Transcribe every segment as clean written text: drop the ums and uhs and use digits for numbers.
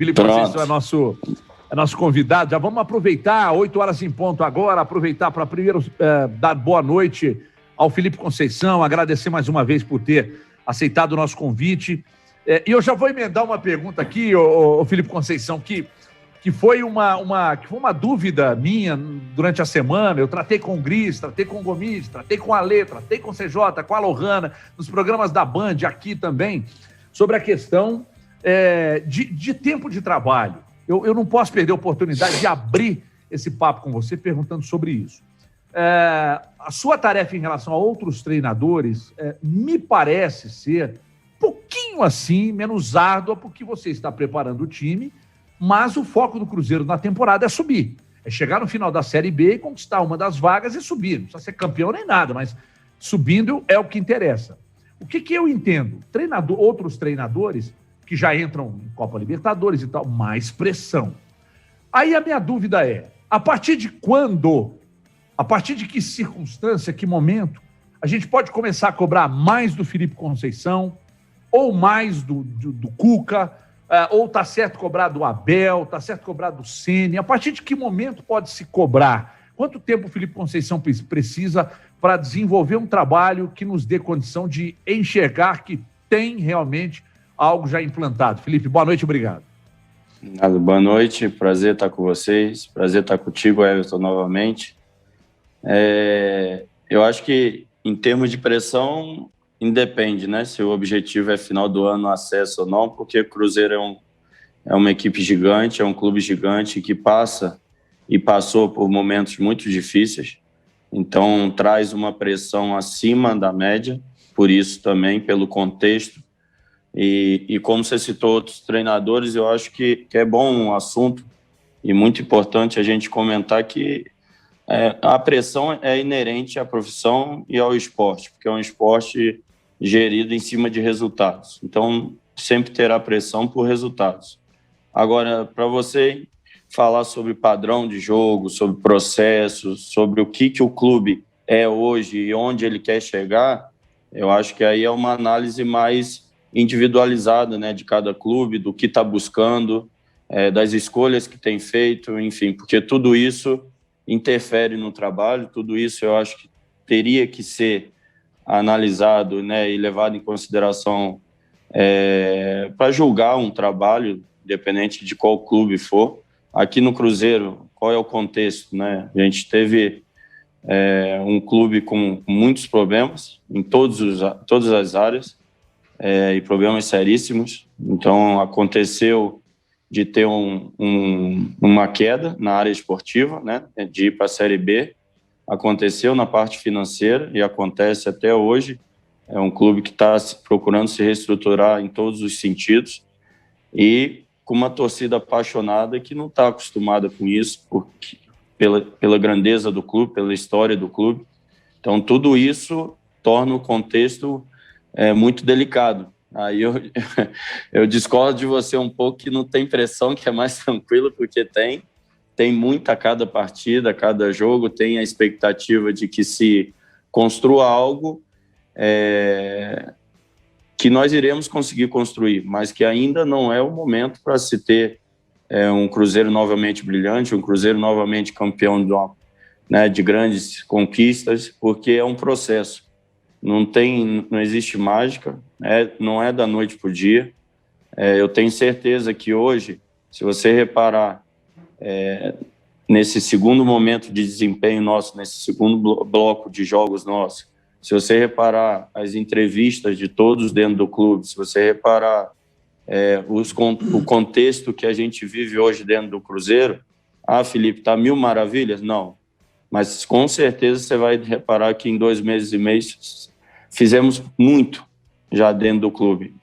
Felipe Conceição é nosso convidado. Já vamos aproveitar, 8 horas em ponto agora, aproveitar para primeiro dar boa noite ao Felipe Conceição, agradecer mais uma vez por ter aceitado o nosso convite. E eu já vou emendar uma pergunta aqui, ô Felipe Conceição, que foi uma dúvida minha durante a semana. Eu tratei com o Gris, tratei com o Gomes, tratei com a Alê, tratei com o CJ, com a Lohana, nos programas da Band, aqui também, sobre a questão de tempo de trabalho. Eu não posso perder a oportunidade de abrir esse papo com você perguntando sobre isso. A sua tarefa em relação a outros treinadores me parece ser um pouquinho assim, menos árdua, porque você está preparando o time, mas o foco do Cruzeiro na temporada é subir. É chegar no final da Série B e conquistar uma das vagas e subir. Não precisa ser campeão nem nada, mas subindo é o que interessa. O que eu entendo? Outros treinadores que já entram em Copa Libertadores e tal, mais pressão. Aí a minha dúvida é, a partir de quando, a partir de que circunstância, que momento, a gente pode começar a cobrar mais do Felipe Conceição, ou mais do Cuca, ou tá certo cobrar do Abel, tá certo cobrar do Ceni? A partir de que momento pode se cobrar? Quanto tempo o Felipe Conceição precisa para desenvolver um trabalho que nos dê condição de enxergar que tem realmente algo já implantado? Felipe, boa noite, obrigado. Boa noite, prazer estar com vocês, prazer estar contigo, Everton, novamente. Eu acho que, em termos de pressão, independe, né? Se o objetivo é final do ano, acesso ou não, porque o Cruzeiro é uma equipe gigante, é um clube gigante que passa e passou por momentos muito difíceis, então traz uma pressão acima da média, por isso também, pelo contexto. E como você citou outros treinadores, eu acho que é bom um assunto e muito importante a gente comentar que a pressão é inerente à profissão e ao esporte, porque é um esporte gerido em cima de resultados. Então, sempre terá pressão por resultados. Agora, para você falar sobre padrão de jogo, sobre processos, sobre o que o clube é hoje e onde ele quer chegar, eu acho que aí é uma análise mais individualizada, né, de cada clube, do que está buscando, das escolhas que tem feito, enfim, porque tudo isso interfere no trabalho, tudo isso eu acho que teria que ser analisado, né, e levado em consideração para julgar um trabalho, independente de qual clube for. Aqui no Cruzeiro, qual é o contexto, né? A gente teve um clube com muitos problemas em todas as áreas, e problemas seríssimos. Então, aconteceu de ter uma queda na área esportiva, né, de ir para a Série B. Aconteceu na parte financeira e acontece até hoje. É um clube que está procurando se reestruturar em todos os sentidos e com uma torcida apaixonada que não está acostumada com isso, pela grandeza do clube, pela história do clube. Então, tudo isso torna o contexto muito delicado. Aí eu discordo de você um pouco, que não tem pressão, que é mais tranquilo, porque tem muita a cada partida, a cada jogo, tem a expectativa de que se construa algo que nós iremos conseguir construir, mas que ainda não é o momento para se ter um Cruzeiro novamente brilhante, um Cruzeiro novamente campeão de grandes conquistas, porque é um processo. Não existe mágica, não é da noite para o dia. Eu tenho certeza que hoje, se você reparar nesse segundo momento de desempenho nosso, nesse segundo bloco de jogos nosso, se você reparar as entrevistas de todos dentro do clube, se você reparar o contexto que a gente vive hoje dentro do Cruzeiro, Felipe, está mil maravilhas? Não. Mas com certeza você vai reparar que em 2 meses e meio fizemos muito já dentro do clube.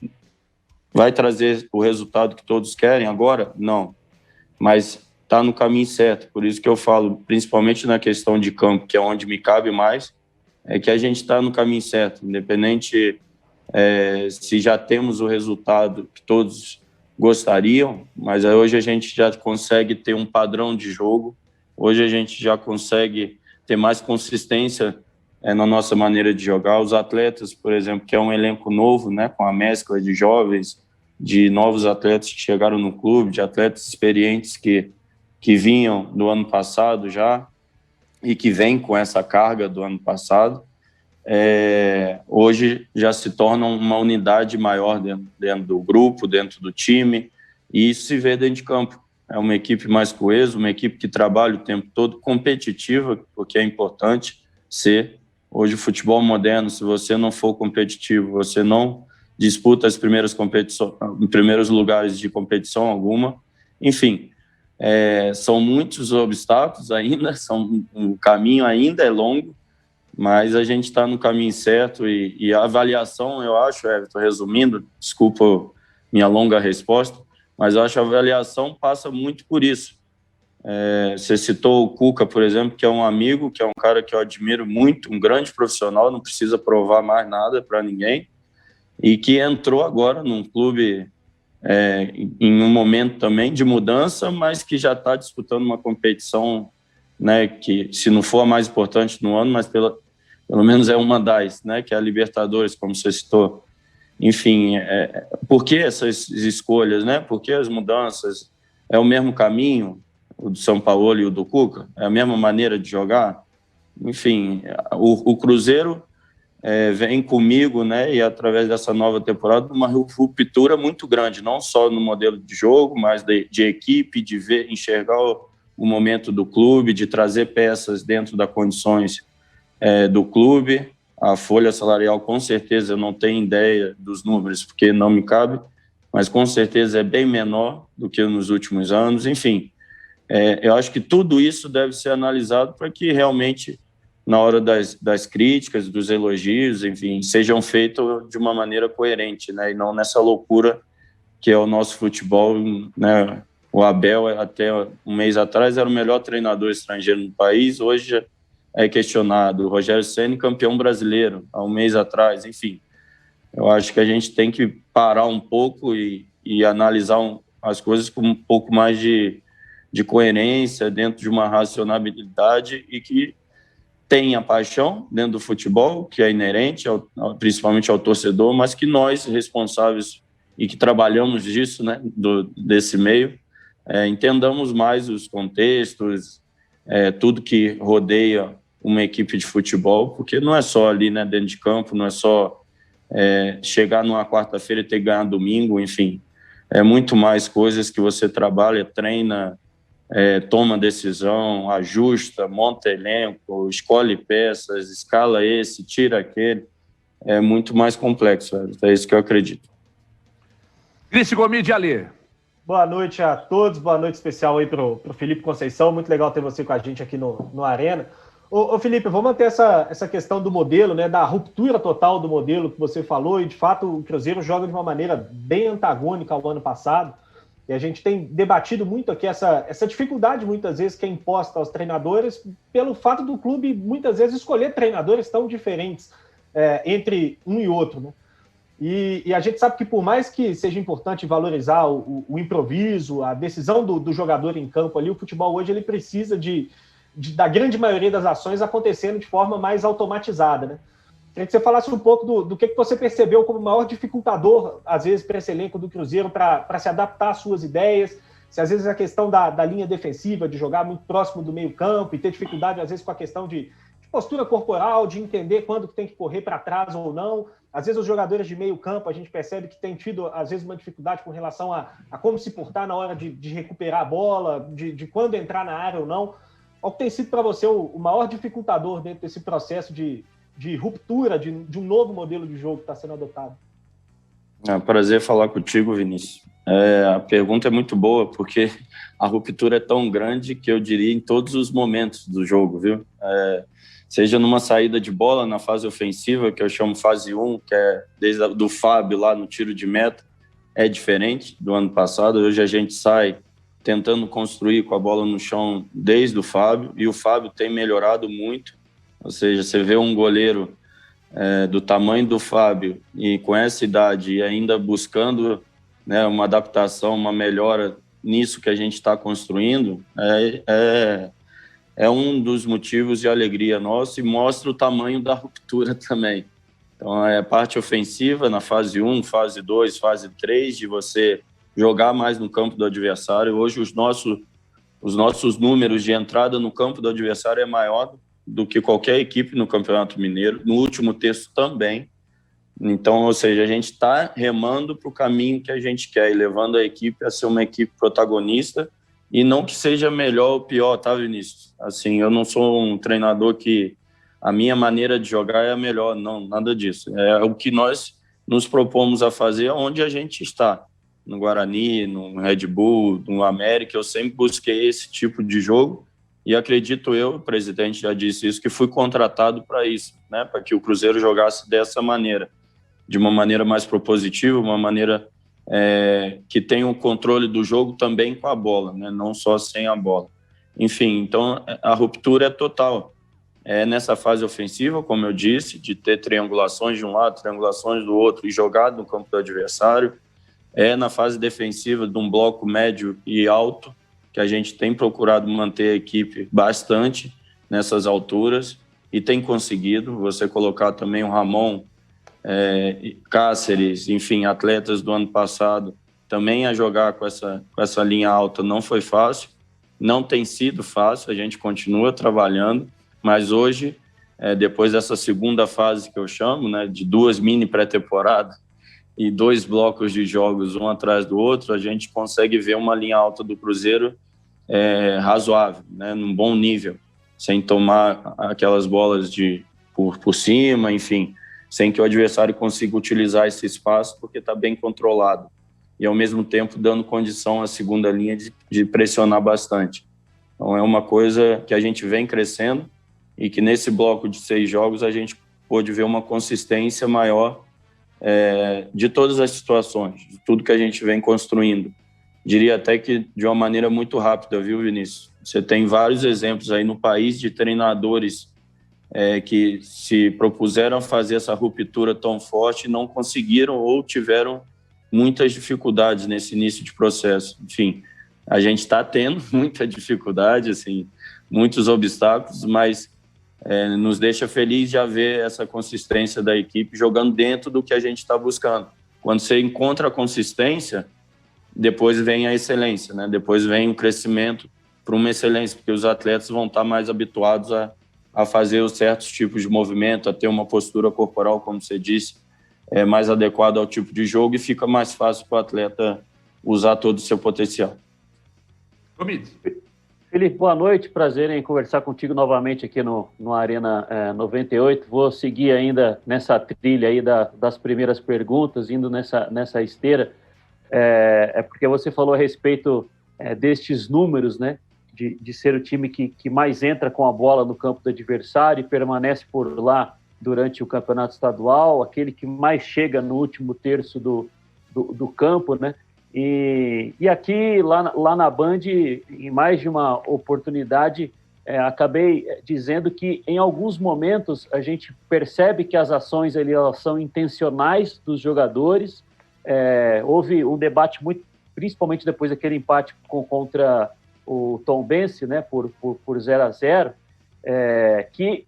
Vai trazer o resultado que todos querem agora? Não. Mas está no caminho certo. Por isso que eu falo, principalmente na questão de campo, que é onde me cabe mais, é que a gente está no caminho certo, independente se já temos o resultado que todos gostariam, mas hoje a gente já consegue ter um padrão de jogo, hoje a gente já consegue ter mais consistência na nossa maneira de jogar. Os atletas, por exemplo, que é um elenco novo, né, com a mescla de jovens, de novos atletas que chegaram no clube, de atletas experientes que vinham do ano passado já e que vêm com essa carga do ano passado, hoje já se tornam uma unidade maior dentro do grupo, dentro do time, e isso se vê dentro de campo. É uma equipe mais coesa, uma equipe que trabalha o tempo todo, competitiva, porque é importante ser. Hoje o futebol moderno, se você não for competitivo, você não disputa as primeiras competições, em primeiros lugares de competição alguma. Enfim, são muitos obstáculos ainda, o caminho ainda é longo, mas a gente está no caminho certo e a avaliação, eu acho, estou resumindo, desculpa minha longa resposta, mas eu acho que a avaliação passa muito por isso. Você citou o Cuca, por exemplo, que é um amigo, que é um cara que eu admiro muito, um grande profissional, não precisa provar mais nada para ninguém, e que entrou agora num clube em um momento também de mudança, mas que já está disputando uma competição, né, que se não for a mais importante no ano, mas pelo menos é uma das, né, que é a Libertadores, como você citou. Enfim, por que essas escolhas, né? Por que as mudanças? É o mesmo caminho, o do São Paulo e o do Cuca? É a mesma maneira de jogar? Enfim, o Cruzeiro vem comigo, né? E através dessa nova temporada, uma ruptura muito grande, não só no modelo de jogo, mas de equipe, de enxergar o momento do clube, de trazer peças dentro das condições do clube. A folha salarial, com certeza, eu não tenho ideia dos números, porque não me cabe, mas com certeza é bem menor do que nos últimos anos. Enfim, eu acho que tudo isso deve ser analisado para que realmente, na hora das críticas, dos elogios, enfim, sejam feitos de uma maneira coerente, né? E não nessa loucura que é o nosso futebol, né? O Abel, até um mês atrás, era o melhor treinador estrangeiro no país, hoje é questionado. O Rogério Ceni, campeão brasileiro, há um mês atrás. Enfim, eu acho que a gente tem que parar um pouco e analisar as coisas com um pouco mais de coerência, dentro de uma racionalidade e que tenha paixão dentro do futebol, que é inerente, principalmente ao torcedor, mas que nós, responsáveis e que trabalhamos disso, né, desse meio, entendamos mais os contextos, tudo que rodeia uma equipe de futebol, porque não é só ali, né, dentro de campo, não é só chegar numa quarta-feira e ter que ganhar domingo, enfim, é muito mais coisas que você trabalha, treina, toma decisão, ajusta, monta elenco, escolhe peças, escala esse, tira aquele, é muito mais complexo, é isso que eu acredito. Cris Gomide, Ali. Boa noite a todos, boa noite especial aí pro Felipe Conceição, muito legal ter você com a gente aqui no Arena. Ô Felipe, vamos manter essa questão do modelo, né, da ruptura total do modelo que você falou, e de fato o Cruzeiro joga de uma maneira bem antagônica ao ano passado, e a gente tem debatido muito aqui essa dificuldade muitas vezes que é imposta aos treinadores pelo fato do clube muitas vezes escolher treinadores tão diferentes entre um e outro, né? E a gente sabe que por mais que seja importante valorizar o improviso, a decisão do jogador em campo ali, o futebol hoje ele precisa da grande maioria das ações acontecendo de forma mais automatizada, né? Queria que você falasse um pouco do que você percebeu como o maior dificultador, às vezes, para esse elenco do Cruzeiro, para se adaptar às suas ideias, se às vezes a questão da linha defensiva, de jogar muito próximo do meio campo e ter dificuldade, às vezes, com a questão de postura corporal, de entender quando tem que correr para trás ou não. Às vezes os jogadores de meio campo, a gente percebe que tem tido, às vezes, uma dificuldade com relação a como se portar na hora de recuperar a bola, de quando entrar na área ou não. Qual tem sido para você o maior dificultador dentro desse processo de ruptura, de um novo modelo de jogo que está sendo adotado? É um prazer falar contigo, Vinícius. A pergunta é muito boa, porque a ruptura é tão grande que eu diria em todos os momentos do jogo, viu? Seja numa saída de bola, na fase ofensiva, que eu chamo fase 1, que é desde do Fábio lá no tiro de meta, é diferente do ano passado. Hoje a gente sai tentando construir com a bola no chão desde o Fábio, e o Fábio tem melhorado muito. Ou seja, você vê um goleiro do tamanho do Fábio e com essa idade e ainda buscando, né, uma adaptação, uma melhora nisso que a gente está construindo, é um dos motivos de alegria nossa e mostra o tamanho da ruptura também. Então, é a parte ofensiva na fase 1, fase 2, fase 3, de você jogar mais no campo do adversário. Hoje, os nossos números de entrada no campo do adversário é maior do que qualquer equipe no Campeonato Mineiro. No último terço também. Então, ou seja, a gente está remando para o caminho que a gente quer e levando a equipe a ser uma equipe protagonista, e não que seja melhor ou pior, tá, Vinícius? Assim, eu não sou um treinador que a minha maneira de jogar é a melhor, não, nada disso. É o que nós nos propomos a fazer onde a gente está. No Guarani, no Red Bull, no América, eu sempre busquei esse tipo de jogo, e acredito eu, o presidente já disse isso, que fui contratado para isso, né? Para que o Cruzeiro jogasse dessa maneira, de uma maneira mais propositiva, uma maneira que tenha o controle do jogo também com a bola, né? Não só sem a bola. Enfim, então a ruptura é total. É nessa fase ofensiva, como eu disse, de ter triangulações de um lado, triangulações do outro e jogar no campo do adversário. É na fase defensiva de um bloco médio e alto, que a gente tem procurado manter a equipe bastante nessas alturas e tem conseguido. Você colocar também o Ramon, Cáceres, enfim, atletas do ano passado, também a jogar com essa linha alta não foi fácil, não tem sido fácil, a gente continua trabalhando, mas hoje, depois dessa segunda fase que eu chamo, né, de 2 mini pré-temporadas e 2 blocos de jogos um atrás do outro, a gente consegue ver uma linha alta do Cruzeiro razoável, né, num bom nível, sem tomar aquelas bolas por cima, enfim, sem que o adversário consiga utilizar esse espaço, porque está bem controlado. E, ao mesmo tempo, dando condição à segunda linha de pressionar bastante. Então, é uma coisa que a gente vem crescendo e que, nesse bloco de 6 jogos, a gente pôde ver uma consistência maior de todas as situações, de tudo que a gente vem construindo. Diria até que de uma maneira muito rápida, viu, Vinícius? Você tem vários exemplos aí no país de treinadores que se propuseram fazer essa ruptura tão forte e não conseguiram ou tiveram muitas dificuldades nesse início de processo. Enfim, a gente está tendo muita dificuldade, assim, muitos obstáculos, mas nos deixa feliz de haver essa consistência da equipe jogando dentro do que a gente está buscando. Quando você encontra a consistência, depois vem a excelência, né? Depois vem o crescimento para uma excelência, porque os atletas vão estar mais habituados a fazer os certos tipos de movimento, a ter uma postura corporal, como você disse, mais adequada ao tipo de jogo, e fica mais fácil para o atleta usar todo o seu potencial. Felipe, boa noite, prazer em conversar contigo novamente aqui no Arena 98. Vou seguir ainda nessa trilha aí das primeiras perguntas, indo nessa esteira, porque você falou a respeito destes números, né? De ser o time que mais entra com a bola no campo do adversário e permanece por lá durante o campeonato estadual, aquele que mais chega no último terço do campo, né? E aqui, lá na Band, em mais de uma oportunidade, acabei dizendo que, em alguns momentos, a gente percebe que as ações ali, elas são intencionais dos jogadores. Houve um debate muito, principalmente depois daquele empate contra o Tombense, né, por 0-0, que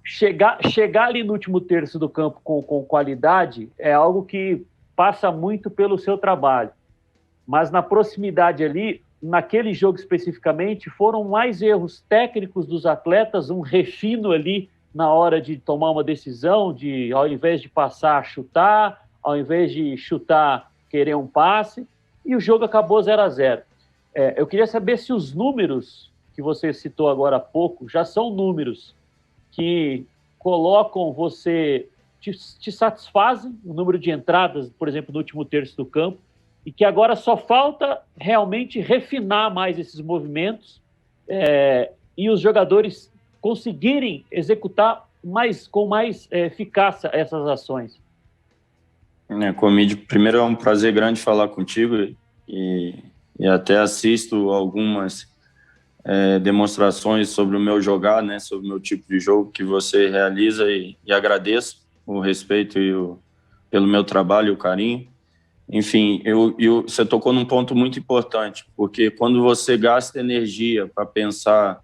chegar ali no último terço do campo com qualidade é algo que passa muito pelo seu trabalho. Mas na proximidade ali, naquele jogo especificamente, foram mais erros técnicos dos atletas, um refino ali na hora de tomar uma decisão, de ao invés de passar, chutar, ao invés de chutar, querer um passe, e o jogo acabou 0-0. Eu queria saber se os números que você citou agora há pouco já são números que colocam você, te satisfazem, o número de entradas, por exemplo, no último terço do campo, e que agora só falta realmente refinar mais esses movimentos e os jogadores conseguirem executar com mais eficácia essas ações. Comide, primeiro é um prazer grande falar contigo e até assisto algumas demonstrações sobre o meu jogar, né, sobre o meu tipo de jogo que você realiza e agradeço o respeito pelo meu trabalho e o carinho. Enfim, você tocou num ponto muito importante, porque quando você gasta energia para pensar,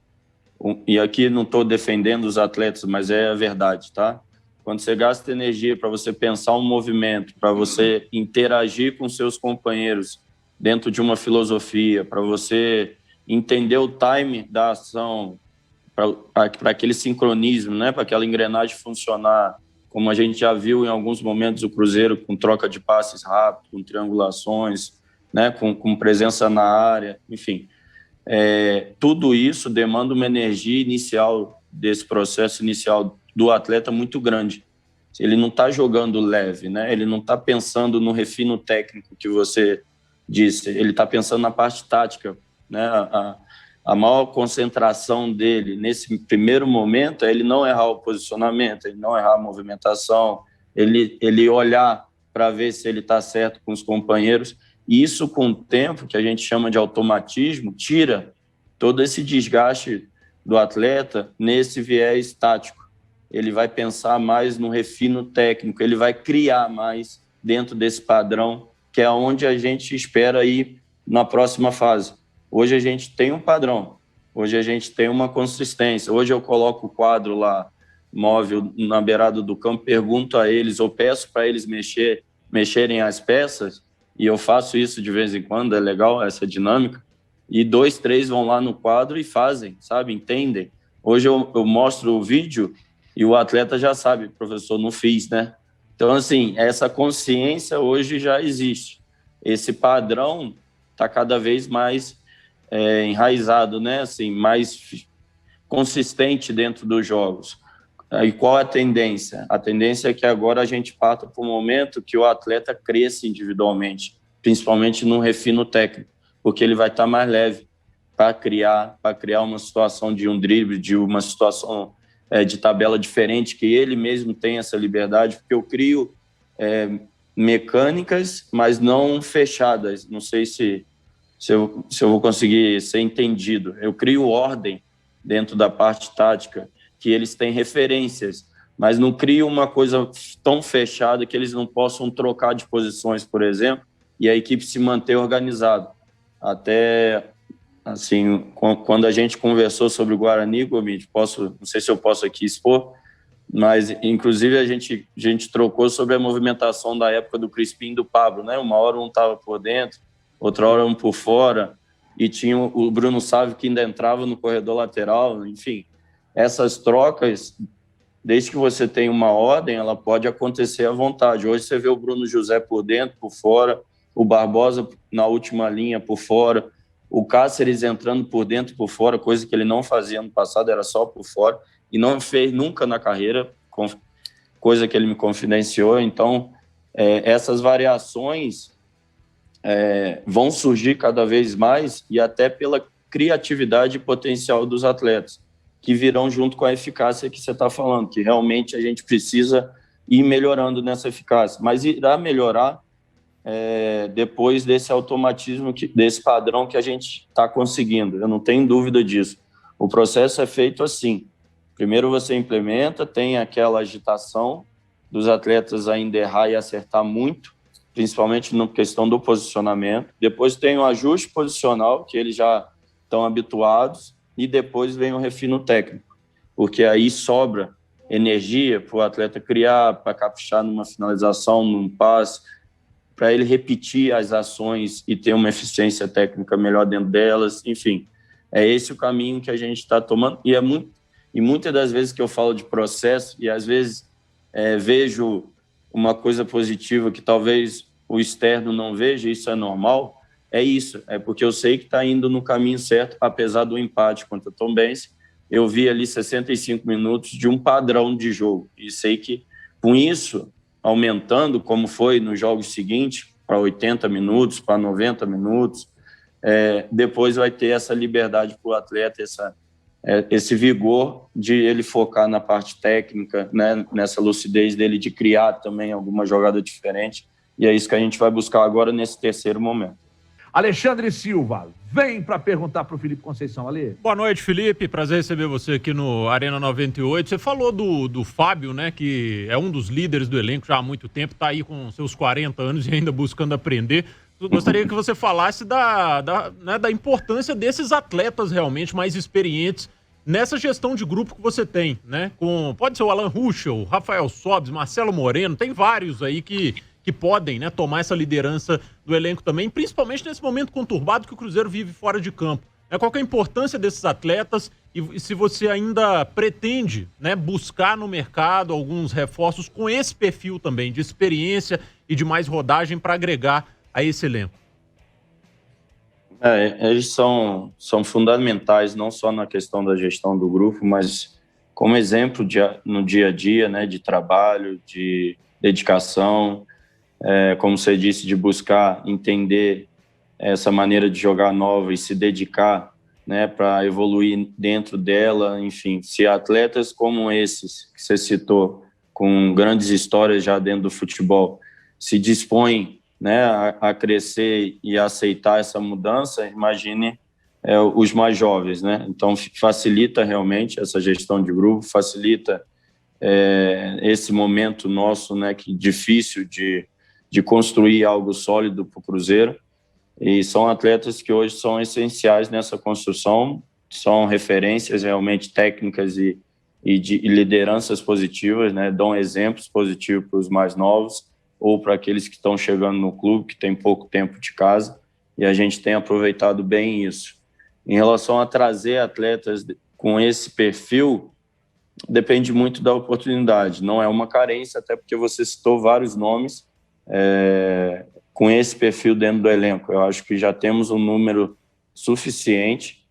e aqui não estou defendendo os atletas, mas é a verdade, tá? quando você gasta energia para você pensar um movimento, para você interagir com seus companheiros dentro de uma filosofia, para você entender o time da ação, para aquele sincronismo, né, para aquela engrenagem funcionar, como a gente já viu em alguns momentos o Cruzeiro com troca de passes rápido, com triangulações, né, com presença na área, enfim. Tudo isso demanda uma energia inicial desse processo inicial do atleta muito grande. Ele não está jogando leve, né? Ele não está pensando no refino técnico que você disse, ele está pensando na parte tática, né? A maior concentração dele nesse primeiro momento é ele não errar o posicionamento, ele não errar a movimentação, ele olhar para ver se ele está certo com os companheiros. E isso, com o tempo, que a gente chama de automatismo, tira todo esse desgaste do atleta nesse viés tático. Ele vai pensar mais no refino técnico, ele vai criar mais dentro desse padrão, que é onde a gente espera ir na próxima fase. Hoje a gente tem um padrão, hoje a gente tem uma consistência. Hoje eu coloco o quadro lá, móvel, na beirada do campo, pergunto a eles, ou peço para eles mexerem as peças, e eu faço isso de vez em quando, é legal essa dinâmica, e 2, 3 vão lá no quadro e fazem, sabe, entendem. Hoje eu mostro o vídeo e o atleta já sabe, professor, não fiz, né? Então, assim, essa consciência hoje já existe. Esse padrão está cada vez mais enraizado, né? Assim, mais consistente dentro dos jogos. E qual é a tendência? A tendência é que agora a gente parta para um momento que o atleta cresça individualmente, principalmente no refino técnico, porque ele vai estar mais leve para criar uma situação de um drible, de uma situação de tabela diferente, que ele mesmo tem essa liberdade, porque eu crio mecânicas, mas não fechadas. Não sei se eu vou conseguir ser entendido. Eu crio ordem dentro da parte tática, que eles têm referências, mas não crio uma coisa tão fechada que eles não possam trocar de posições, por exemplo, e a equipe se manter organizada. Até, assim, quando a gente conversou sobre o Guarani, Gomide, não sei se eu posso aqui expor, mas, inclusive, a gente trocou sobre a movimentação da época do Crispim e do Pablo, né? Uma hora um estava por dentro, outra hora um por fora, e tinha o Bruno Sávio que ainda entrava no corredor lateral, enfim. Essas trocas, desde que você tem uma ordem, ela pode acontecer à vontade. Hoje você vê o Bruno José por dentro, por fora, o Barbosa na última linha por fora, o Cáceres entrando por dentro e por fora, coisa que ele não fazia ano passado, era só por fora, e não fez nunca na carreira, coisa que ele me confidenciou. Então, essas variações vão surgir cada vez mais, e até pela criatividade e potencial dos atletas, que virão junto com a eficácia que você está falando, que realmente a gente precisa ir melhorando nessa eficácia, mas irá melhorar depois desse automatismo, desse padrão que a gente está conseguindo, eu não tenho dúvida disso. O processo é feito assim: primeiro você implementa, tem aquela agitação dos atletas ainda errar e acertar muito, principalmente na questão do posicionamento, depois tem o ajuste posicional, que eles já estão habituados, e depois vem o refino técnico, porque aí sobra energia para o atleta criar, para caprichar numa finalização, num passe, para ele repetir as ações e ter uma eficiência técnica melhor dentro delas. Enfim, é esse o caminho que a gente está tomando, e muitas das vezes que eu falo de processo, e às vezes vejo uma coisa positiva que talvez o externo não veja, isso é normal, é porque eu sei que está indo no caminho certo, apesar do empate contra o Tombense. Eu vi ali 65 minutos de um padrão de jogo, e sei que com isso aumentando, como foi nos jogos seguintes, para 80 minutos, para 90 minutos, depois vai ter essa liberdade para o atleta, esse vigor de ele focar na parte técnica, né, nessa lucidez dele de criar também alguma jogada diferente, e é isso que a gente vai buscar agora nesse terceiro momento. Alexandre Silva, vem para perguntar para o Felipe Conceição. Ale. Boa noite, Felipe. Prazer receber você aqui no Arena 98. Você falou do Fábio, né, que é um dos líderes do elenco já há muito tempo, está aí com seus 40 anos e ainda buscando aprender. Eu gostaria que você falasse da importância desses atletas realmente mais experientes nessa gestão de grupo que você tem, né? Pode ser o Alan Ruschel, Rafael Sobis, Marcelo Moreno, tem vários aí que podem, né, tomar essa liderança do elenco também, principalmente nesse momento conturbado que o Cruzeiro vive fora de campo. Qual que é a importância desses atletas e se você ainda pretende, né, buscar no mercado alguns reforços com esse perfil também, de experiência e de mais rodagem para agregar a esse elenco? Eles são fundamentais, não só na questão da gestão do grupo, mas como exemplo no dia a dia, né, de trabalho, de dedicação, como você disse, de buscar entender essa maneira de jogar nova e se dedicar, né, para evoluir dentro dela. Enfim, se atletas como esses que você citou, com grandes histórias já dentro do futebol, se dispõem, né, a crescer e a aceitar essa mudança, imagine os mais jovens, né? Então facilita realmente essa gestão de grupo, facilita esse momento nosso, né, que difícil de construir algo sólido para o Cruzeiro. E são atletas que hoje são essenciais nessa construção, são referências realmente técnicas e de lideranças positivas, né? Dão exemplos positivos para os mais novos ou para aqueles que estão chegando no clube, que tem pouco tempo de casa, e a gente tem aproveitado bem isso. Em relação a trazer atletas com esse perfil, depende muito da oportunidade, não é uma carência, até porque você citou vários nomes com esse perfil dentro do elenco. Eu acho que já temos um número suficiente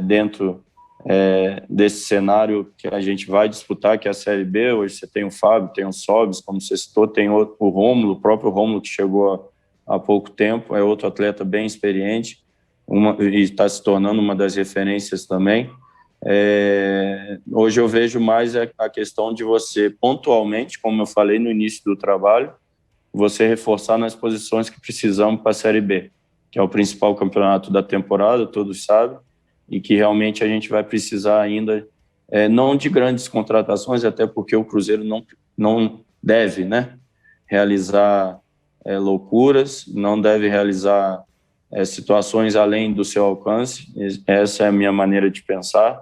dentro desse cenário que a gente vai disputar, que é a Série B. Hoje você tem o Fábio, tem o Sobis, como você citou, tem o Rômulo, o próprio Rômulo, que chegou há pouco tempo, é outro atleta bem experiente e está se tornando uma das referências também. Hoje eu vejo mais a questão de você, pontualmente, como eu falei no início do trabalho, você reforçar nas posições que precisamos para a Série B, que é o principal campeonato da temporada, todos sabem, e que realmente a gente vai precisar ainda, não de grandes contratações, até porque o Cruzeiro não deve, né, realizar loucuras, não deve realizar situações além do seu alcance. Essa é a minha maneira de pensar,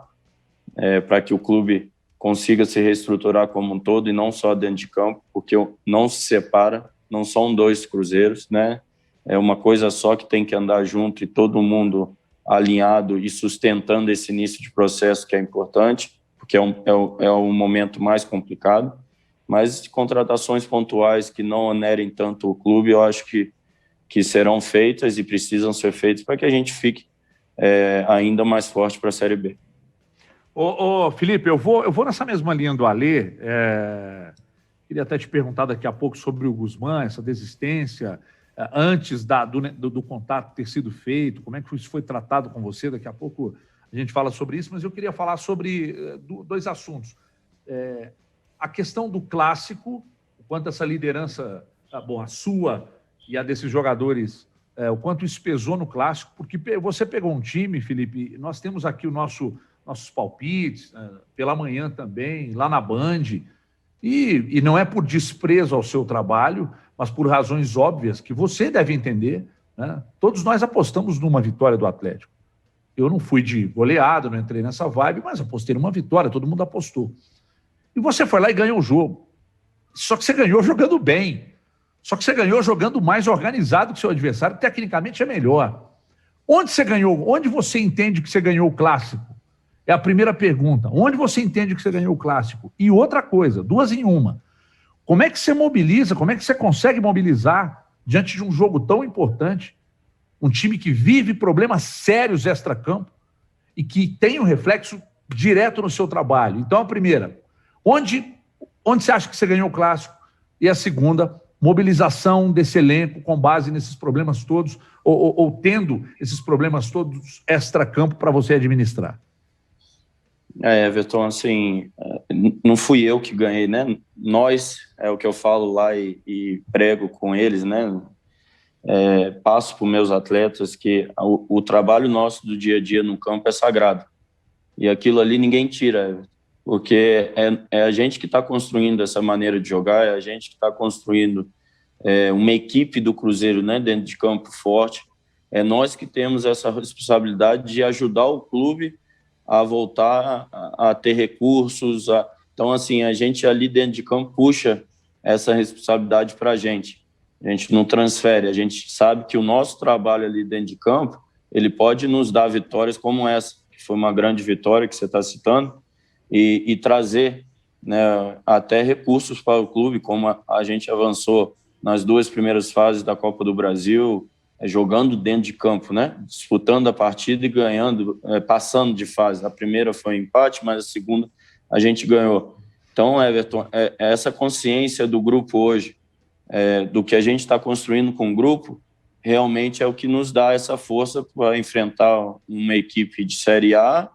para que o clube consiga se reestruturar como um todo e não só dentro de campo, porque não se separa, não são dois Cruzeiros, né? É uma coisa só que tem que andar junto e todo mundo alinhado e sustentando esse início de processo, que é importante, porque é um momento mais complicado, mas contratações pontuais que não onerem tanto o clube, eu acho que serão feitas e precisam ser feitas para que a gente fique ainda mais forte para a Série B. Felipe, eu vou nessa mesma linha do Alê. Queria até te perguntar daqui a pouco sobre o Guzmán, essa desistência, antes do contato ter sido feito, como é que isso foi tratado com você. Daqui a pouco a gente fala sobre isso, mas eu queria falar sobre dois assuntos. A questão do clássico, o quanto essa liderança, a sua e a desses jogadores, o quanto isso pesou no clássico, porque você pegou um time, Felipe, nós temos aqui nossos palpites, pela manhã também, lá na Band, e não é por desprezo ao seu trabalho, mas por razões óbvias que você deve entender, né? Todos nós apostamos numa vitória do Atlético. Eu não fui de goleada, não entrei nessa vibe, mas apostei numa vitória, todo mundo apostou. E você foi lá e ganhou o jogo. Só que você ganhou jogando bem. Só que você ganhou jogando mais organizado que seu adversário, tecnicamente é melhor. Onde você ganhou? Onde você entende que você ganhou o clássico? É a primeira pergunta. Onde você entende que você ganhou o clássico? E outra coisa, duas em uma. Como é que você mobiliza, como é que você consegue mobilizar diante de um jogo tão importante, um time que vive problemas sérios extracampo e que tem um reflexo direto no seu trabalho? Então, a primeira, onde você acha que você ganhou o clássico? E a segunda, mobilização desse elenco com base nesses problemas todos, ou tendo esses problemas todos extracampo para você administrar. Everton, assim, não fui eu que ganhei, né? Nós, é o que eu falo lá e prego com eles, né? Passo para os meus atletas que o trabalho nosso do dia a dia no campo é sagrado. E aquilo ali ninguém tira, porque é a gente que está construindo essa maneira de jogar, é a gente que está construindo uma equipe do Cruzeiro, né, dentro de campo forte. É nós que temos essa responsabilidade de ajudar o clube a voltar a ter recursos. Então, assim, a gente ali dentro de campo puxa essa responsabilidade para a gente não transfere, a gente sabe que o nosso trabalho ali dentro de campo, ele pode nos dar vitórias como essa, que foi uma grande vitória que você está citando, e trazer, né, até recursos para o clube, como a gente avançou nas 2 primeiras fases da Copa do Brasil, jogando dentro de campo, né, disputando a partida e ganhando, passando de fase. A primeira foi um empate, mas a segunda a gente ganhou. Então, Everton, essa consciência do grupo hoje, do que a gente está construindo com o grupo, realmente é o que nos dá essa força para enfrentar uma equipe de Série A,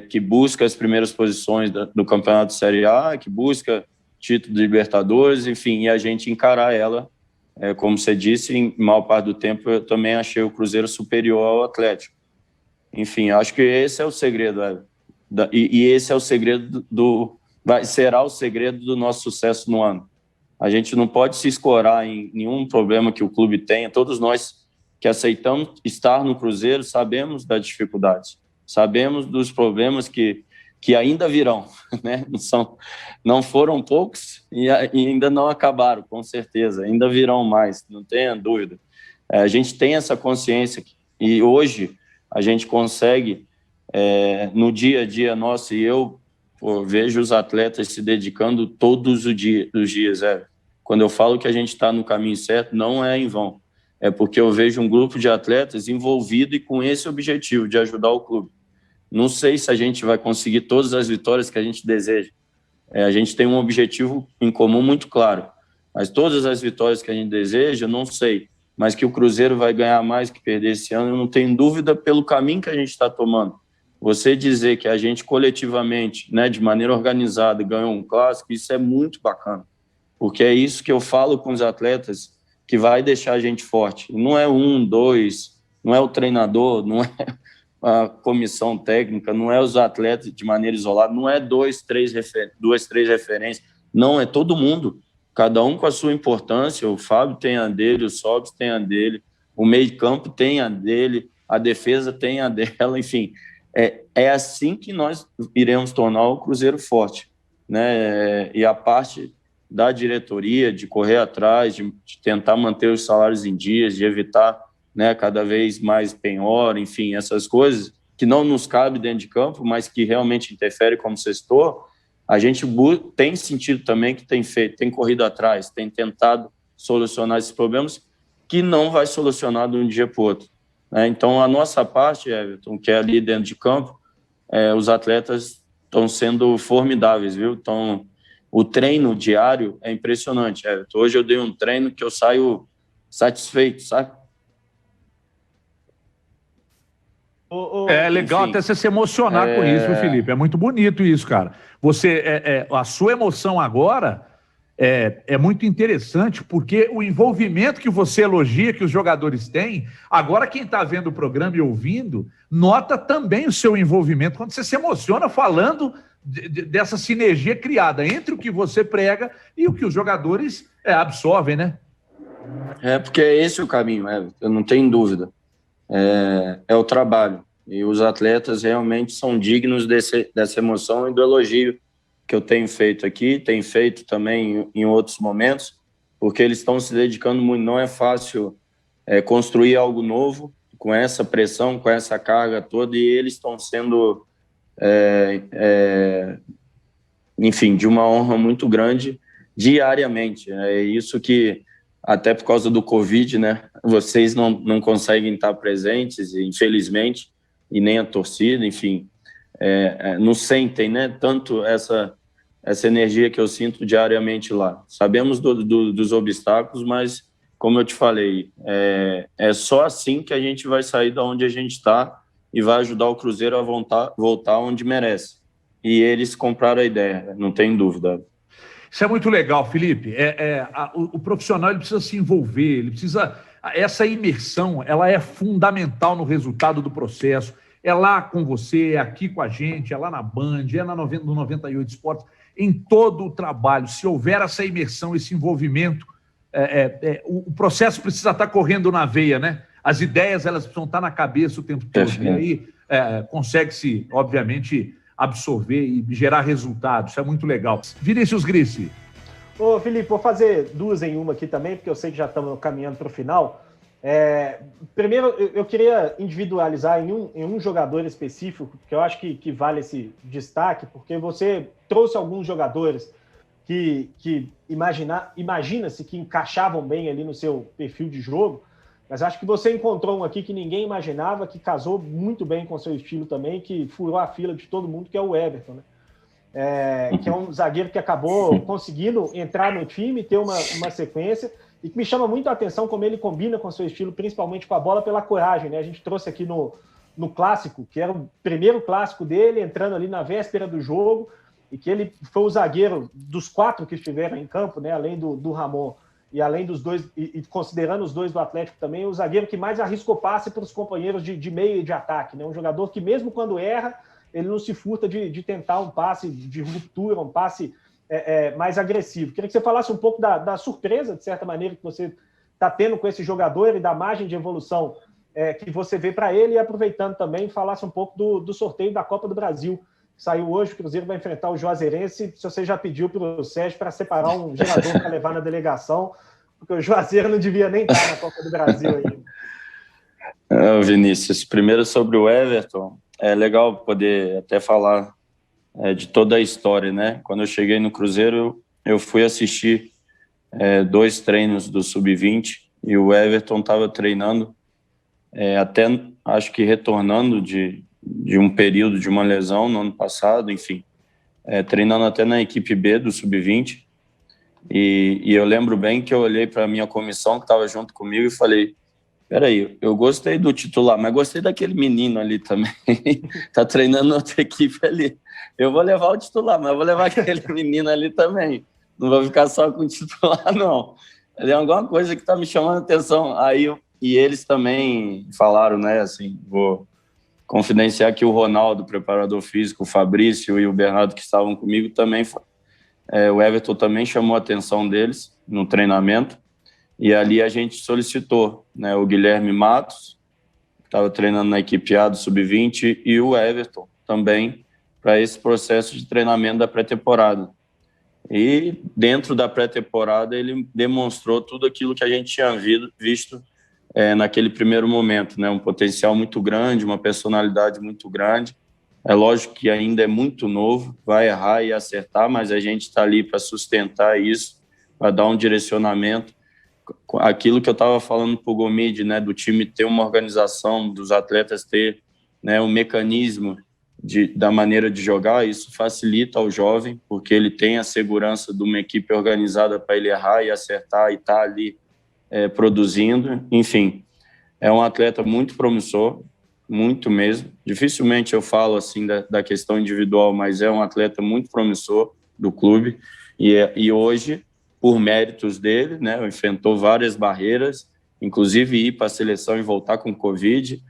que busca as primeiras posições do campeonato de Série A, que busca título de Libertadores, enfim, e a gente encarar ela, como você disse, em maior parte do tempo eu também achei o Cruzeiro superior ao Atlético. Enfim, acho que esse é o segredo, e esse é o segredo será o segredo do nosso sucesso no ano. A gente não pode se escorar em nenhum problema que o clube tenha. Todos nós que aceitamos estar no Cruzeiro sabemos das dificuldades, sabemos dos problemas que ainda virão, né? Não foram poucos e ainda não acabaram, com certeza. Ainda virão mais, não tenha dúvida. A gente tem essa consciência e hoje a gente consegue, no dia a dia nosso, e eu vejo os atletas se dedicando todos os dias. Quando eu falo que a gente está no caminho certo, não é em vão. É porque eu vejo um grupo de atletas envolvido e com esse objetivo de ajudar o clube. Não sei se a gente vai conseguir todas as vitórias que a gente deseja. A gente tem um objetivo em comum muito claro. Mas todas as vitórias que a gente deseja, não sei. Mas que o Cruzeiro vai ganhar mais que perder esse ano, eu não tenho dúvida pelo caminho que a gente está tomando. Você dizer que a gente coletivamente, né, de maneira organizada, ganhou um clássico, isso é muito bacana, porque é isso que eu falo com os atletas que vai deixar a gente forte. Não é 1, 2, não é o treinador, não é a comissão técnica, não é os atletas de maneira isolada, não é 2, 3 referências, não, é todo mundo, cada um com a sua importância. O Fábio tem a dele, o Sobis tem a dele, o meio de campo tem a dele, a defesa tem a dela, enfim. É assim que nós iremos tornar o Cruzeiro forte, né? E a parte da diretoria de correr atrás, de tentar manter os salários em dias, de evitar, né, cada vez mais penhora, enfim, essas coisas que não nos cabe dentro de campo, mas que realmente interfere, como você citou, a gente tem sentido também que tem corrido atrás, tem tentado solucionar esses problemas que não vai solucionar de um dia para o outro. Então, a nossa parte, Everton, que é ali dentro de campo, os atletas estão sendo formidáveis, viu? Então, o treino diário é impressionante, Everton. Hoje eu dei um treino que eu saio satisfeito, sabe? É legal, enfim, até você se emocionar com isso, Felipe. É muito bonito isso, cara. A sua emoção agora é muito interessante, porque o envolvimento que você elogia, que os jogadores têm, agora quem está vendo o programa e ouvindo, nota também o seu envolvimento, quando você se emociona falando dessa sinergia criada entre o que você prega e o que os jogadores absorvem, né? Porque é esse o caminho, eu não tenho dúvida. É o trabalho. E os atletas realmente são dignos dessa emoção e do elogio que eu tenho feito aqui, tenho feito também em outros momentos, porque eles estão se dedicando muito. Não é fácil construir algo novo, com essa pressão, com essa carga toda, e eles estão sendo, enfim, de uma honra muito grande diariamente. É isso que, até por causa do Covid, né, vocês não conseguem estar presentes, infelizmente, e nem a torcida, enfim, não sentem, né, tanto essa energia que eu sinto diariamente lá. Sabemos dos obstáculos, mas, como eu te falei, é só assim que a gente vai sair da onde a gente está e vai ajudar o Cruzeiro a voltar onde merece. E eles compraram a ideia, não tem dúvida. Isso é muito legal, Felipe. O profissional ele precisa se envolver, ele precisa... Essa imersão, ela é fundamental no resultado do processo. É lá com você, é aqui com a gente, é lá na Band, é no 98 Esportes, em todo o trabalho. Se houver essa imersão, esse envolvimento, o processo precisa estar correndo na veia, né? As ideias, elas precisam estar na cabeça o tempo todo. E aí, consegue-se, obviamente, absorver e gerar resultados. Isso é muito legal. Vinícius Grisse. Ô, Felipe, vou fazer duas em uma aqui também, porque eu sei que já estamos caminhando para o final. Primeiro, eu queria individualizar em um jogador específico, que eu acho que vale esse destaque, porque você trouxe alguns jogadores que imagina-se que encaixavam bem ali no seu perfil de jogo, mas acho que você encontrou um aqui que ninguém imaginava, que casou muito bem com o seu estilo também, que furou a fila de todo mundo, que é o Everton, né? Que é um zagueiro que acabou conseguindo entrar no time, ter uma sequência, e que me chama muito a atenção como ele combina com o seu estilo, principalmente com a bola, pela coragem, né? A gente trouxe aqui no clássico, que era o primeiro clássico dele, entrando ali na véspera do jogo, e que ele foi o zagueiro dos 4 que estiveram em campo, né? Além do Ramon, e além dos 2, e considerando os 2 do Atlético também, o zagueiro que mais arriscou passe para os companheiros de meio e de ataque, né? Um jogador que mesmo quando erra, ele não se furta de tentar um passe de ruptura, um passe mais agressivo. Queria que você falasse um pouco da surpresa, de certa maneira, que você está tendo com esse jogador e da margem de evolução que você vê para ele, e aproveitando também, falasse um pouco do sorteio da Copa do Brasil, que saiu hoje. O Cruzeiro vai enfrentar o Juazeirense. Se você já pediu para o Sérgio para separar um gerador para levar na delegação, porque o Juazeiro não devia nem estar na Copa do Brasil ainda. Vinícius, primeiro sobre o Everton, é legal poder até falar de toda a história, né? Quando eu cheguei no Cruzeiro, eu fui assistir 2 treinos do Sub-20 e o Everton estava treinando, até acho que retornando de um período de uma lesão no ano passado, enfim, treinando até na equipe B do Sub-20. E eu lembro bem que eu olhei para a minha comissão que estava junto comigo e falei: peraí, eu gostei do titular, mas gostei daquele menino ali também. Tá treinando outra equipe ali. Eu vou levar o titular, mas eu vou levar aquele menino ali também. Não vou ficar só com o titular, não. É alguma coisa que tá me chamando a atenção. E eles também falaram, né, assim, vou confidenciar que o Ronaldo, preparador físico, o Fabrício e o Bernardo, que estavam comigo, também, o Everton também chamou a atenção deles no treinamento. E ali a gente solicitou, né, o Guilherme Matos, que estava treinando na equipe A do Sub-20, e o Everton também, para esse processo de treinamento da pré-temporada. E dentro da pré-temporada ele demonstrou tudo aquilo que a gente tinha visto naquele primeiro momento, né? Um potencial muito grande, uma personalidade muito grande. É lógico que ainda é muito novo, vai errar e acertar, mas a gente está ali para sustentar isso, para dar um direcionamento. Aquilo que eu estava falando para o Gomide, né, do time ter uma organização, dos atletas ter, né, um mecanismo da maneira de jogar, isso facilita ao jovem, porque ele tem a segurança de uma equipe organizada para ele errar e acertar e estar ali produzindo. Enfim, é um atleta muito promissor, muito mesmo. Dificilmente eu falo assim da questão individual, mas é um atleta muito promissor do clube, e hoje, por méritos dele, né, enfrentou várias barreiras, inclusive ir para a seleção e voltar com Covid.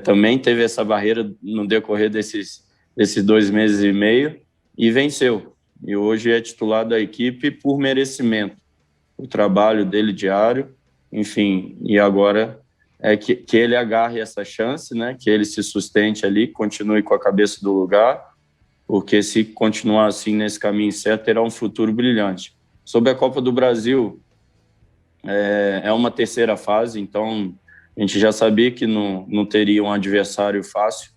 Também teve essa barreira no decorrer desses 2 meses e meio e venceu. E hoje é titular da equipe por merecimento. O trabalho dele diário, enfim, e agora que ele agarre essa chance, né, que ele se sustente ali, continue com a cabeça do lugar, porque se continuar assim nesse caminho certo, terá um futuro brilhante. Sobre a Copa do Brasil, é uma terceira fase, então a gente já sabia que não teria um adversário fácil,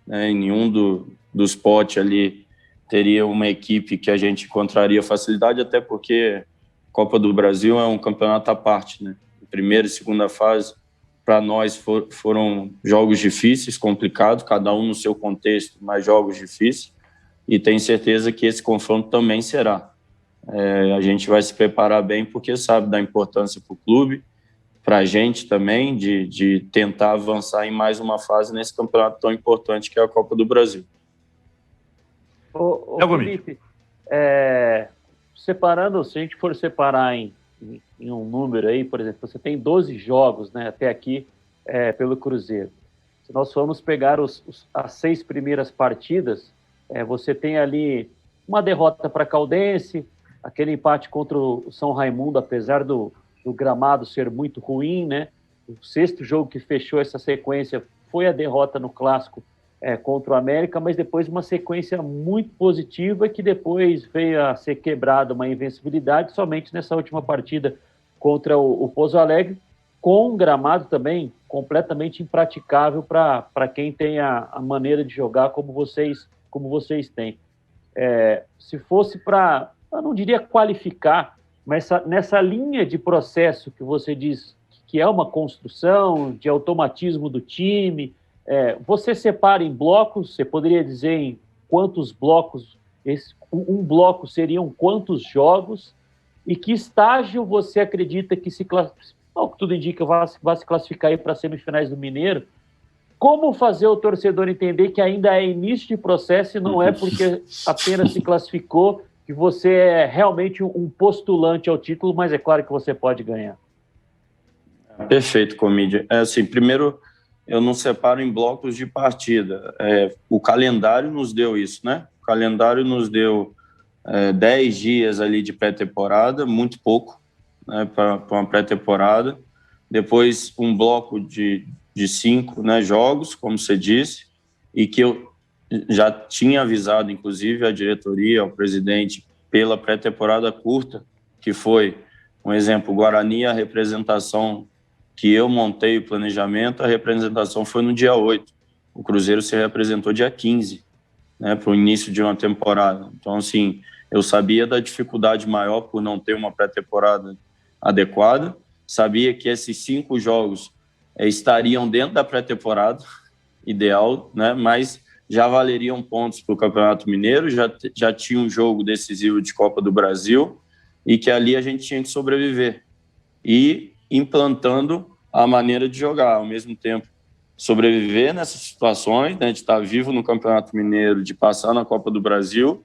né? Em nenhum dos potes ali teria uma equipe que a gente encontraria facilidade, até porque a Copa do Brasil é um campeonato à parte, né? Primeira e segunda fase, para nós, foram jogos difíceis, complicados, cada um no seu contexto, mas jogos difíceis, e tenho certeza que esse confronto também será. A gente vai se preparar bem, porque sabe da importância para o clube, para a gente também, de tentar avançar em mais uma fase nesse campeonato tão importante que é a Copa do Brasil. Felipe, separando, se a gente for separar em um número aí, por exemplo, você tem 12 jogos, né, até aqui pelo Cruzeiro. Se nós formos pegar as 6 primeiras partidas, você tem ali uma derrota para a Caldense, aquele empate contra o São Raimundo, apesar do gramado ser muito ruim, né? O 6º jogo que fechou essa sequência foi a derrota no Clássico contra o América, mas depois uma sequência muito positiva que depois veio a ser quebrada uma invencibilidade somente nessa última partida contra o Pouso Alegre, com um gramado também completamente impraticável para quem tem a maneira de jogar como vocês têm. Se fosse para, eu não diria qualificar, mas nessa linha de processo que você diz que é uma construção de automatismo do time, você separa em blocos, você poderia dizer em quantos blocos, um bloco seriam quantos jogos, e que estágio você acredita que ao que tudo indica, vai se classificar aí para as semifinais do Mineiro? Como fazer o torcedor entender que ainda é início de processo e não é porque apenas se classificou que você é realmente um postulante ao título, mas é claro que você pode ganhar. Perfeito, Comídia. Assim, primeiro, eu não separo em blocos de partida. O calendário nos deu isso, né? O calendário nos deu 10 dias ali de pré-temporada, muito pouco, né, para uma pré-temporada. Depois, um bloco de 5, né, jogos, como você disse, e que eu já tinha avisado, inclusive, a diretoria, ao presidente, pela pré-temporada curta, que foi, um exemplo, Guarani, a representação que eu montei o planejamento, a representação foi no dia 8. O Cruzeiro se representou dia 15, né, para o início de uma temporada. Então, assim, eu sabia da dificuldade maior por não ter uma pré-temporada adequada, sabia que esses 5 jogos estariam dentro da pré-temporada ideal, né, mas já valeriam pontos para o Campeonato Mineiro, já tinha um jogo decisivo de Copa do Brasil e que ali a gente tinha que sobreviver. E implantando a maneira de jogar, ao mesmo tempo sobreviver nessas situações, né, de estar vivo no Campeonato Mineiro, de passar na Copa do Brasil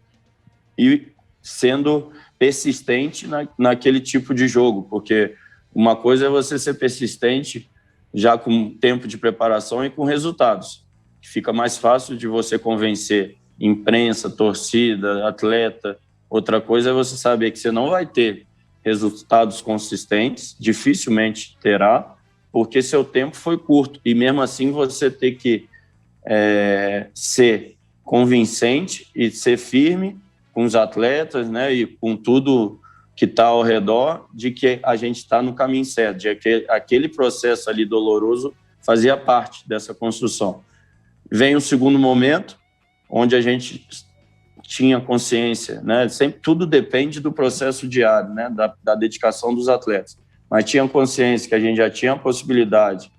e sendo persistente naquele tipo de jogo, porque uma coisa é você ser persistente já com tempo de preparação e com resultados. Fica mais fácil de você convencer imprensa, torcida, atleta. Outra coisa é você saber que você não vai ter resultados consistentes, dificilmente terá, porque seu tempo foi curto. E mesmo assim você ter que ser convincente e ser firme com os atletas, né, e com tudo que está ao redor, de que a gente está no caminho certo, de que aquele processo ali doloroso fazia parte dessa construção. Vem o segundo momento, onde a gente tinha consciência, né, sempre tudo depende do processo diário, né, da dedicação dos atletas, mas tinha consciência que a gente já tinha a possibilidade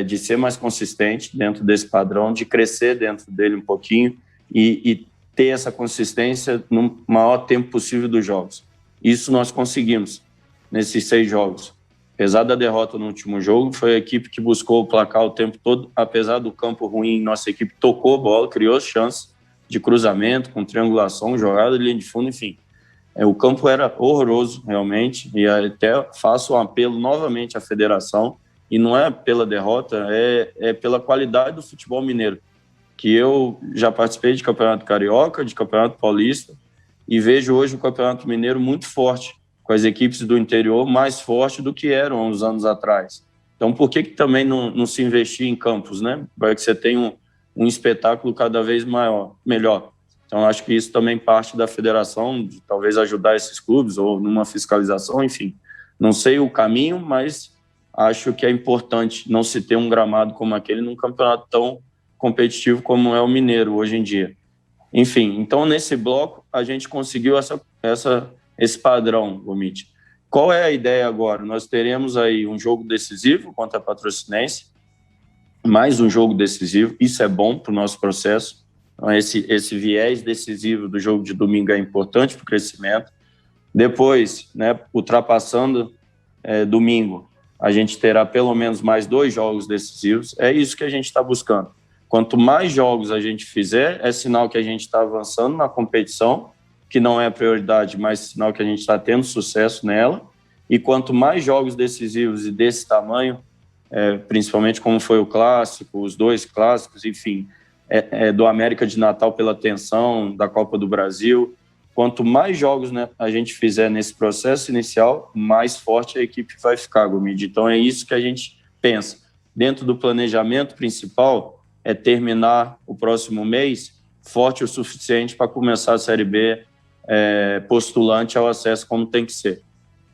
de ser mais consistente dentro desse padrão, de crescer dentro dele um pouquinho e ter essa consistência no maior tempo possível dos jogos. Isso nós conseguimos nesses 6 jogos. Apesar da derrota no último jogo, foi a equipe que buscou o placar o tempo todo, apesar do campo ruim, nossa equipe tocou a bola, criou chances de cruzamento, com triangulação, jogada de linha de fundo, enfim. O campo era horroroso, realmente, e até faço um apelo novamente à federação, e não é pela derrota, é pela qualidade do futebol mineiro, que eu já participei de Campeonato Carioca, de Campeonato Paulista, e vejo hoje o Campeonato Mineiro muito forte, com as equipes do interior mais forte do que eram há uns anos atrás. Então, por que também não se investir em campos, né? Para que você tenha um espetáculo cada vez melhor. Então, acho que isso também parte da federação, de talvez ajudar esses clubes, ou numa fiscalização, enfim. Não sei o caminho, mas acho que é importante não se ter um gramado como aquele num campeonato tão competitivo como é o Mineiro hoje em dia. Enfim, então nesse bloco a gente conseguiu esse padrão, Gomit. Qual é a ideia agora? Nós teremos aí um jogo decisivo contra a Patrocinense, mais um jogo decisivo, isso é bom para o nosso processo. Então, esse viés decisivo do jogo de domingo é importante para o crescimento. Depois, né, ultrapassando domingo, a gente terá pelo menos mais 2 jogos decisivos. É isso que a gente está buscando. Quanto mais jogos a gente fizer, é sinal que a gente está avançando na competição, que não é a prioridade, mas sinal que a gente está tendo sucesso nela. E quanto mais jogos decisivos e desse tamanho, principalmente como foi o clássico, os 2 clássicos, enfim, do América de Natal pela tensão, da Copa do Brasil, quanto mais jogos, né, a gente fizer nesse processo inicial, mais forte a equipe vai ficar, Gomide. Então é isso que a gente pensa. Dentro do planejamento principal, é terminar o próximo mês forte o suficiente para começar a Série B postulante ao acesso como tem que ser.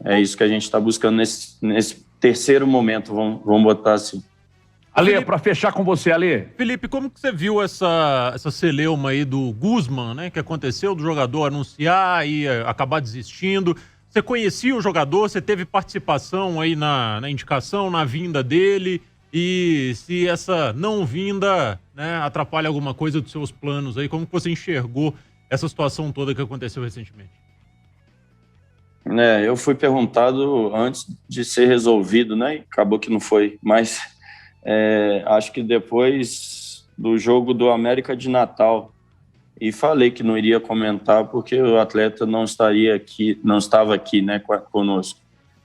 É isso que a gente está buscando nesse terceiro momento, vamos botar assim. Ale, para fechar com você, Ale. Felipe, como que você viu essa celeuma aí do Guzmán, né? Que aconteceu do jogador anunciar e acabar desistindo. Você conhecia o jogador, você teve participação aí na indicação, na vinda dele, e se essa não vinda, né, atrapalha alguma coisa dos seus planos aí, como que você enxergou essa situação toda que aconteceu recentemente? Eu fui perguntado antes de ser resolvido, né? E acabou que não foi, mas acho que depois do jogo do América de Natal, e falei que não iria comentar porque o atleta não estava aqui, né, conosco.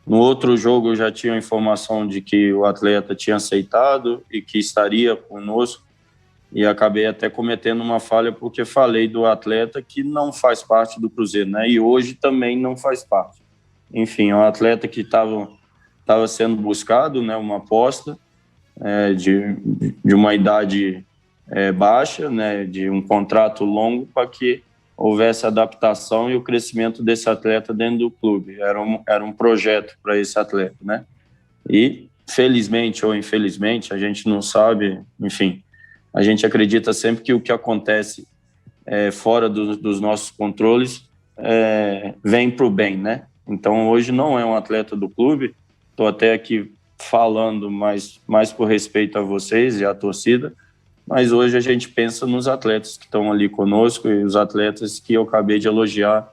No outro jogo eu já tinha a informação de que o atleta tinha aceitado e que estaria conosco, e acabei até cometendo uma falha porque falei do atleta que não faz parte do Cruzeiro, né, e hoje também não faz parte. Enfim, é um atleta que estava sendo buscado, né, uma aposta de uma idade baixa, né, de um contrato longo para que houvesse adaptação e o crescimento desse atleta dentro do clube. Era um projeto para esse atleta, né? E, felizmente ou infelizmente, a gente não sabe, enfim, a gente acredita sempre que o que acontece fora dos nossos controles vem para o bem, né? Então, hoje não é um atleta do clube, estou até aqui falando mais por respeito a vocês e à torcida, mas hoje a gente pensa nos atletas que estão ali conosco e os atletas que eu acabei de elogiar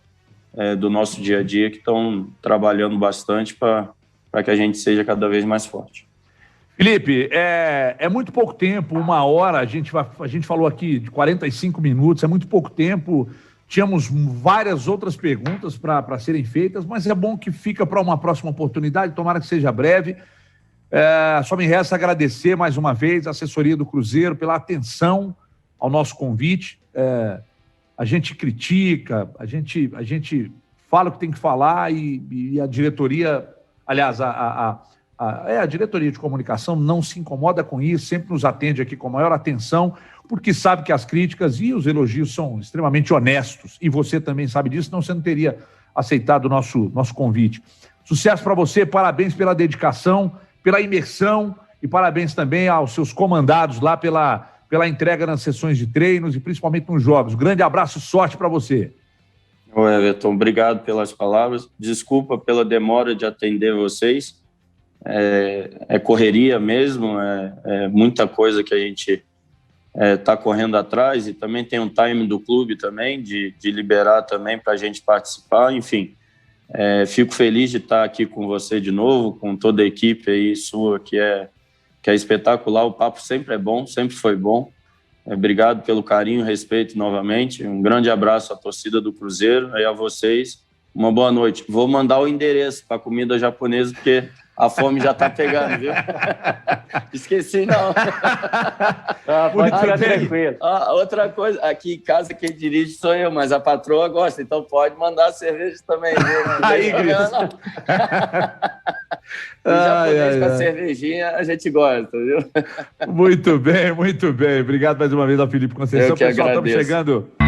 do nosso dia a dia, que estão trabalhando bastante para que a gente seja cada vez mais forte. Felipe, é muito pouco tempo, 1 hora, a gente falou aqui de 45 minutos, é muito pouco tempo, tínhamos várias outras perguntas para serem feitas, mas é bom que fica para uma próxima oportunidade, tomara que seja breve. Só me resta agradecer mais uma vez a assessoria do Cruzeiro pela atenção ao nosso convite. A gente critica, a gente fala o que tem que falar e a diretoria, aliás, a diretoria de comunicação não se incomoda com isso, sempre nos atende aqui com maior atenção, porque sabe que as críticas e os elogios são extremamente honestos, e você também sabe disso, senão você não teria aceitado o nosso convite. Sucesso para você, parabéns pela dedicação, pela imersão, e parabéns também aos seus comandados lá pela entrega nas sessões de treinos e principalmente nos jogos. Grande abraço e sorte para você. Ô Everton, obrigado pelas palavras. Desculpa pela demora de atender vocês. É correria mesmo, é muita coisa que a gente está correndo atrás, e também tem um time do clube também, de liberar também para a gente participar, enfim. Fico feliz de estar aqui com você de novo, com toda a equipe aí sua, que é espetacular. O papo sempre é bom, sempre foi bom. Obrigado pelo carinho e respeito novamente. Um grande abraço à torcida do Cruzeiro e a vocês. Uma boa noite. Vou mandar o endereço para comida japonesa, porque a fome já está pegando, viu? Esqueci, não. Pode ficar tranquilo. Outra coisa, aqui em casa quem dirige sou eu, mas a patroa gosta, então pode mandar cerveja também, viu? Aí, Cris. O japonês com a cervejinha a gente gosta, viu? Muito bem, muito bem. Obrigado mais uma vez ao Felipe Conceição. Eu que Pessoal, agradeço. estamos chegando